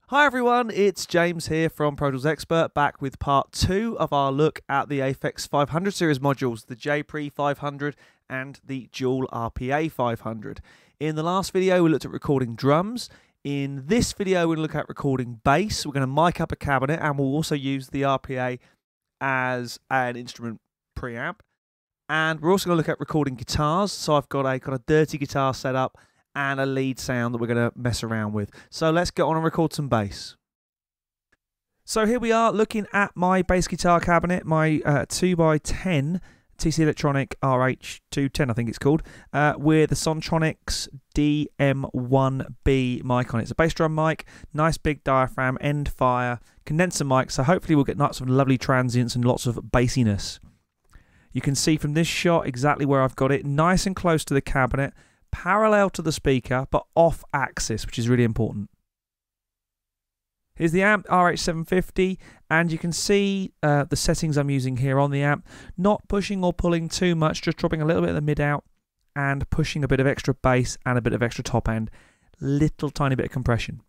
Hi everyone, it's James here from Pro Tools Expert, back with part 2 of our look at the Aphex 500 series modules, the JPre 500 and the dual RPA 500. In the last video we looked at recording drums. In this video we're going to look at recording bass. We're going to mic up a cabinet and we'll also use the RPA as an instrument preamp. And we're also going to look at recording guitars. So I've got a kind of dirty guitar set up and a lead sound that we're going to mess around with. So let's get on and record some bass. So here we are looking at my bass guitar cabinet, my 2x10 TC Electronic RH210 I think it's called, with the Sontronics DM1B mic on it. It's a bass drum mic, nice big diaphragm, end fire, condenser mic, so hopefully we'll get lots of lovely transients and lots of bassiness. You can see from this shot exactly where I've got it, nice and close to the cabinet, parallel to the speaker, but off axis, which is really important. Here's the amp, RH750, and you can see the settings I'm using here on the amp. Not pushing or pulling too much, just dropping a little bit of the mid out and pushing a bit of extra bass and a bit of extra top end. Little tiny bit of compression.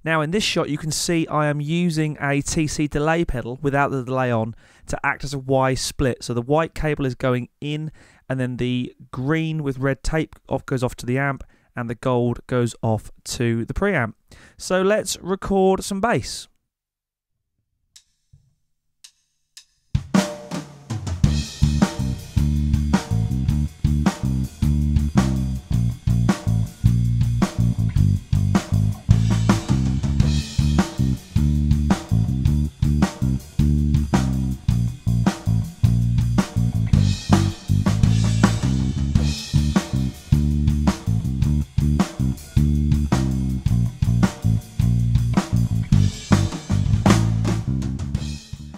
Now in this shot you can see I am using a TC delay pedal without the delay on to act as a Y split. So the white cable is going in and then the green with red tape goes off to the amp and the gold goes off to the preamp. So let's record some bass.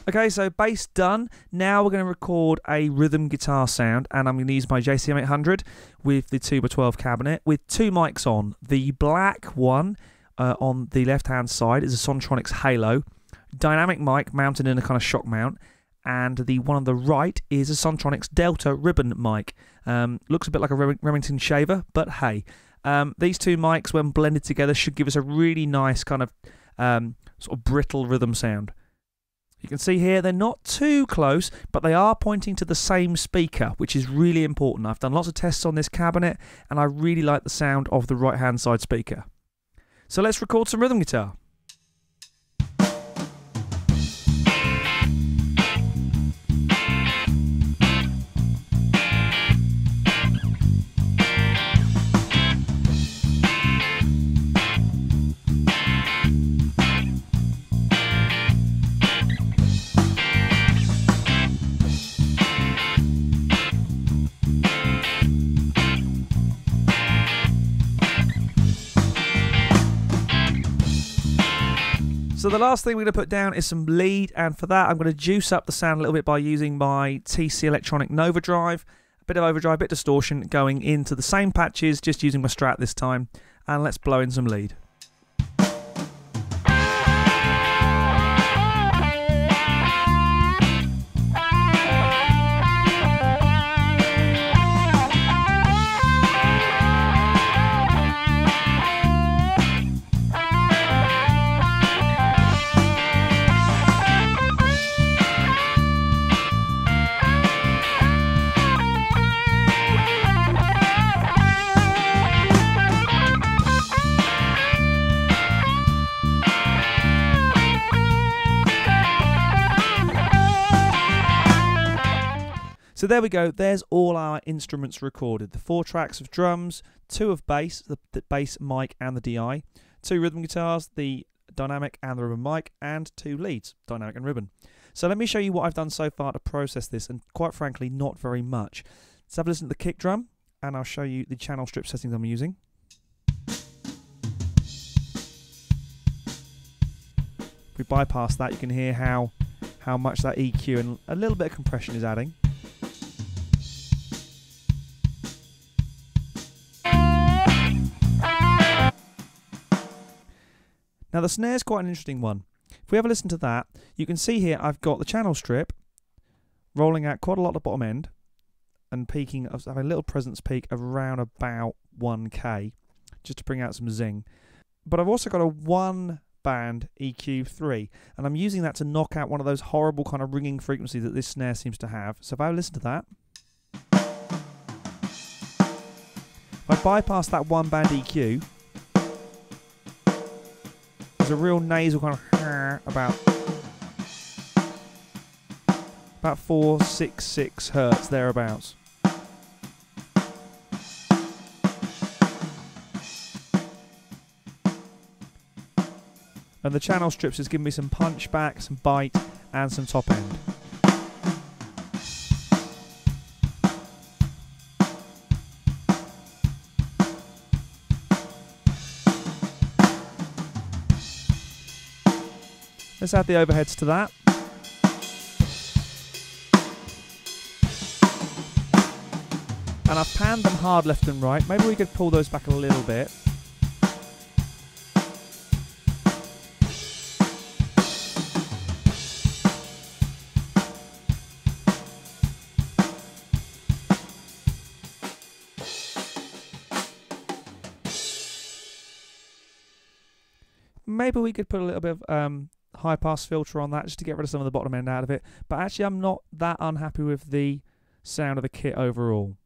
Okay, so bass done. Now we're going to record a rhythm guitar sound, and I'm going to use my JCM 800 with the 2x12 cabinet with two mics on. The black one on the left-hand side is a Sontronics Halo, dynamic mic mounted in a kind of shock mount, and the one on the right is a Sontronics Delta ribbon mic. Looks a bit like a Remington shaver, but hey. These two mics, when blended together, should give us a really nice kind of sort of brittle rhythm sound. You can see here they're not too close, but they are pointing to the same speaker, which is really important. I've done lots of tests on this cabinet, and I really like the sound of the right-hand side speaker. So let's record some rhythm guitar. So the last thing we're going to put down is some lead, and for that I'm going to juice up the sound a little bit by using my TC Electronic Nova Drive. A bit of overdrive, a bit of distortion going into the same patches, just using my Strat this time. And let's blow in some lead. So there we go, there's all our instruments recorded. The 4 tracks of drums, 2 of bass, the bass mic and the DI, 2 rhythm guitars, the dynamic and the ribbon mic, and 2 leads, dynamic and ribbon. So let me show you what I've done so far to process this, and quite frankly, not very much. Let's have a listen to the kick drum, and I'll show you the channel strip settings I'm using. If we bypass that, you can hear how much that EQ and a little bit of compression is adding. Now the snare is quite an interesting one. If we have a listen to that, you can see here I've got the channel strip rolling out quite a lot at the bottom end, and peaking. I was having a little presence peak around about 1K, just to bring out some zing. But I've also got a 1-band EQ3, and I'm using that to knock out one of those horrible kind of ringing frequencies that this snare seems to have. So if I listen to that, if I bypass that 1-band EQ, there's a real nasal kind of about 466 hertz thereabouts. And the channel strips is giving me some punch back, some bite, and some top end. Let's add the overheads to that. And I've panned them hard left and right. Maybe we could pull those back a little bit. Maybe we could put a little bit of high pass filter on that just to get rid of some of the bottom end out of it. But actually I'm not that unhappy with the sound of the kit overall.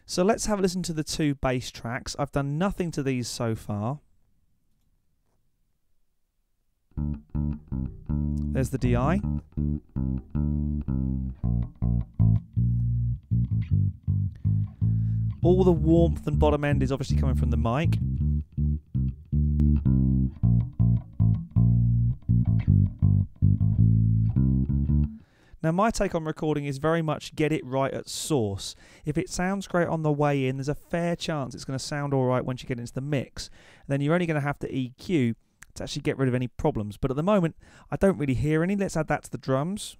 So let's have a listen to the 2 bass tracks. I've done nothing to these so far. There's the DI. All the warmth and bottom end is obviously coming from the mic. Now my take on recording is very much get it right at source. If it sounds great on the way in, there's a fair chance it's going to sound alright once you get into the mix. And then you're only going to have to EQ to actually get rid of any problems. But at the moment, I don't really hear any. Let's add that to the drums.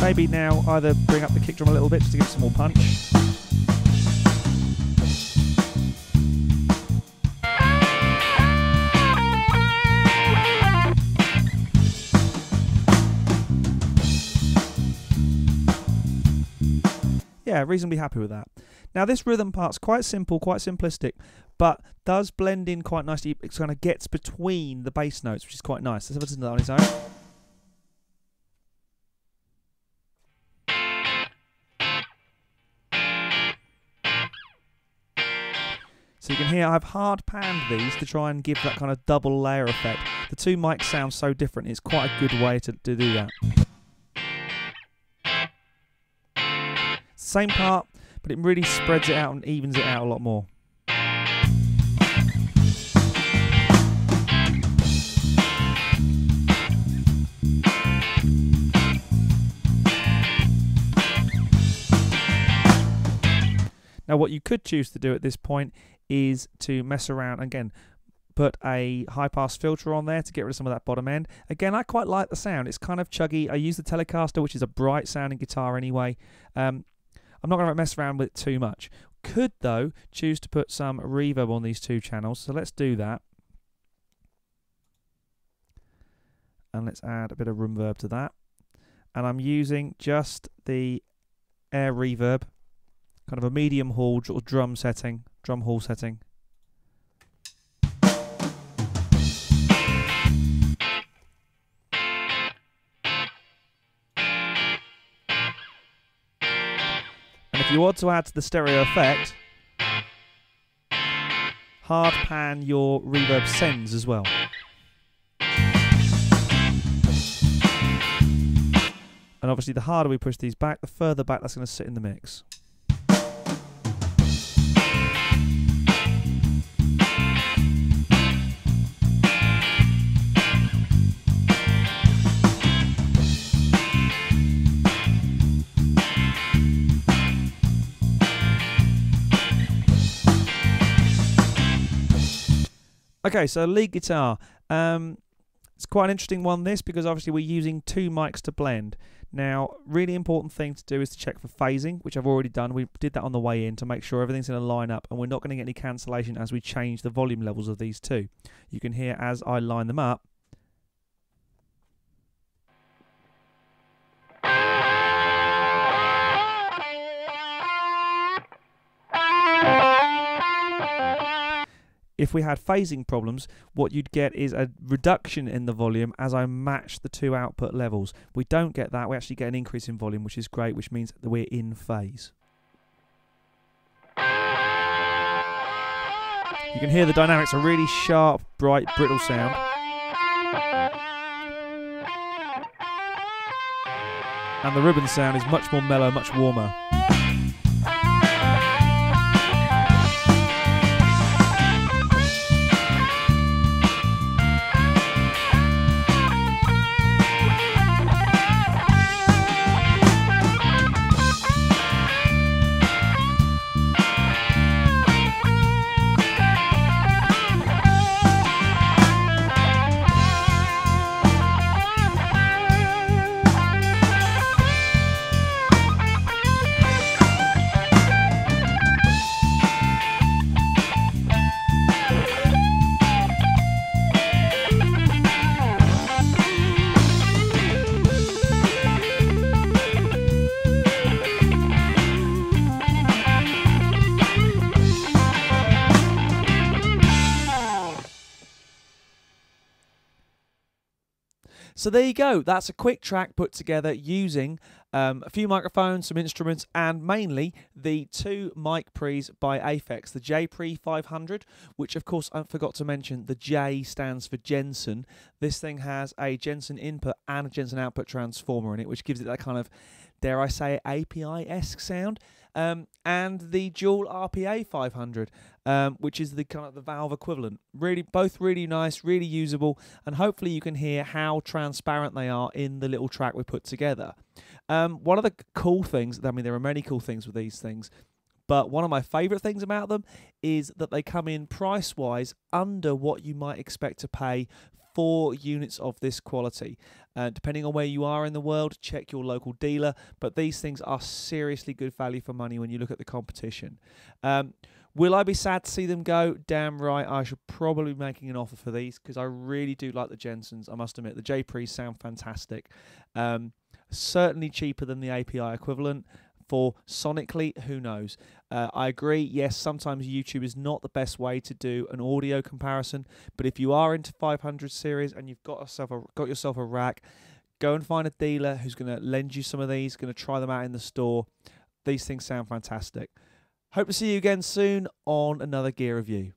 Maybe now either bring up the kick drum a little bit just to give it some more punch. Yeah, reasonably happy with that. Now this rhythm part's quite simple, quite simplistic, but does blend in quite nicely. It kind of gets between the bass notes, which is quite nice. Let's have a listen to that on its own. So you can hear I've hard panned these to try and give that kind of double layer effect. The 2 mics sound so different, it's quite a good way to do that. Same part, but it really spreads it out and evens it out a lot more. Now what you could choose to do at this point is to mess around, again, put a high pass filter on there to get rid of some of that bottom end. Again, I quite like the sound. It's kind of chuggy. I use the Telecaster, which is a bright sounding guitar anyway. I'm not going to mess around with it too much. Could, though, choose to put some reverb on these 2 channels, so let's do that. And let's add a bit of room verb to that. And I'm using just the air reverb, kind of a medium hall drum setting, drum hall setting. And if you want to add to the stereo effect, hard pan your reverb sends as well. And obviously the harder we push these back, the further back that's going to sit in the mix. Okay, so lead guitar. It's quite an interesting one, this, because obviously we're using 2 mics to blend. Now, really important thing to do is to check for phasing, which I've already done. We did that on the way in to make sure everything's going to line up and we're not going to get any cancellation as we change the volume levels of these two. You can hear as I line them up. If we had phasing problems, what you'd get is a reduction in the volume as I match the two output levels. We don't get that. We actually get an increase in volume, which is great, which means that we're in phase. You can hear the dynamics, a really sharp, bright, brittle sound. And the ribbon sound is much more mellow, much warmer. So there you go. That's a quick track put together using a few microphones, some instruments, and mainly the two mic pre's by Aphex, the J Pre 500, which of course I forgot to mention, the J stands for Jensen. This thing has a Jensen input and a Jensen output transformer in it, which gives it that kind of, dare I say, API-esque sound. And the dual RPA 500, which is the kind of the valve equivalent. Both really nice, really usable, and hopefully you can hear how transparent they are in the little track we put together. One of the cool things, I mean, there are many cool things with these things, but one of my favourite things about them is that they come in price-wise under what you might expect to pay for units of this quality. Depending on where you are in the world, check your local dealer, but these things are seriously good value for money when you look at the competition. Will I be sad to see them go? Damn right, I should probably be making an offer for these because I really do like the Jensens, I must admit. The J Pre's sound fantastic. Certainly cheaper than the API equivalent. For sonically, who knows? I agree, yes, sometimes YouTube is not the best way to do an audio comparison, but if you are into 500 series and you've got yourself a rack, go and find a dealer who's going to lend you some of these, going to try them out in the store. These things sound fantastic. Hope to see you again soon on another gear review.